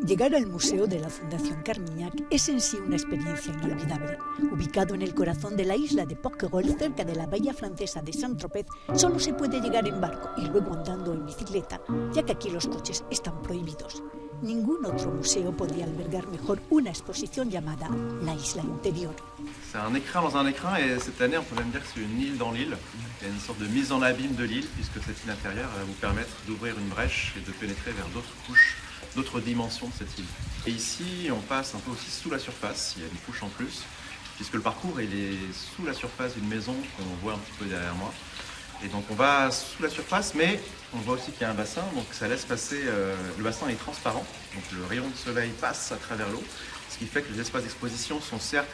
Llegar al Museo de la Fundación Carmignac es en sí una experiencia inolvidable. Ubicado en el corazón de la isla de Porquerolles, cerca de la bahía francesa de Saint-Tropez, solo se puede llegar en barco y luego andando en bicicleta, ya que aquí los coches están prohibidos. Ningún otro museo podría albergar mejor una exposición llamada La Isla Interior. C'est un écrin dans un écrin et cette année on peut même dire que c'est une île dans l'île. Il y a une sorte de mise en abîme de l'île puisque cette île intérieure va vous permettre d'ouvrir une brèche et de pénétrer vers d'autres couches, d'autres dimensions de cette île. Et ici on passe un peu aussi sous la surface, il y a une couche en plus, puisque le parcours il est sous la surface d'une maison qu'on voit un petit peu derrière moi. Et donc on va sous la surface, mais on voit aussi qu'il y a un bassin, donc ça laisse passer, le bassin est transparent, donc le rayon de soleil passe à travers l'eau, ce qui fait que les espaces d'exposition sont certes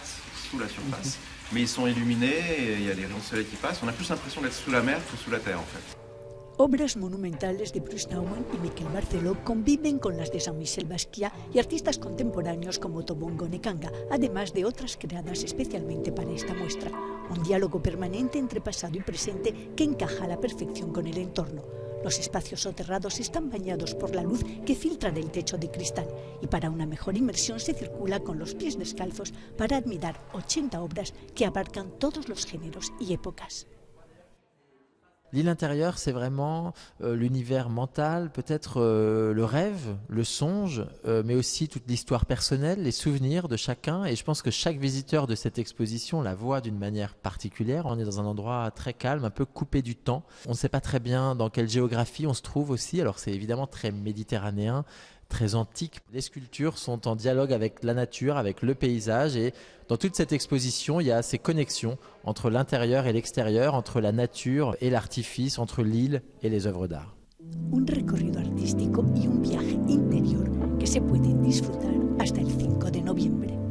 sous la surface, mais ils sont illuminés, et il y a des rayons de soleil qui passent, on a plus l'impression d'être sous la mer que sous la terre en fait. Obras monumentales de Bruce Nauman y Miquel Barceló conviven con las de Jean-Michel Basquiat y artistas contemporáneos como Tobongo Nekanga, además de otras creadas especialmente para esta muestra. Un diálogo permanente entre pasado y presente que encaja a la perfección con el entorno. Los espacios soterrados están bañados por la luz que filtra del techo de cristal y para una mejor inmersión se circula con los pies descalzos para admirar 80 obras que abarcan todos los géneros y épocas. L'île intérieure, c'est vraiment l'univers mental, peut-être le rêve, le songe, mais aussi toute l'histoire personnelle, les souvenirs de chacun. Et je pense que chaque visiteur de cette exposition la voit d'une manière particulière. On est dans un endroit très calme, un peu coupé du temps. On ne sait pas très bien dans quelle géographie on se trouve aussi. Alors c'est évidemment très méditerranéen, très antique. Les sculptures sont en dialogue avec la nature, avec le paysage, et dans toute cette exposition, il y a ces connexions entre l'intérieur et l'extérieur, entre la nature et l'artifice, entre l'île et les œuvres d'art. Un recorrido artístico y un viaje interior que se pueden disfrutar hasta el 5 de noviembre.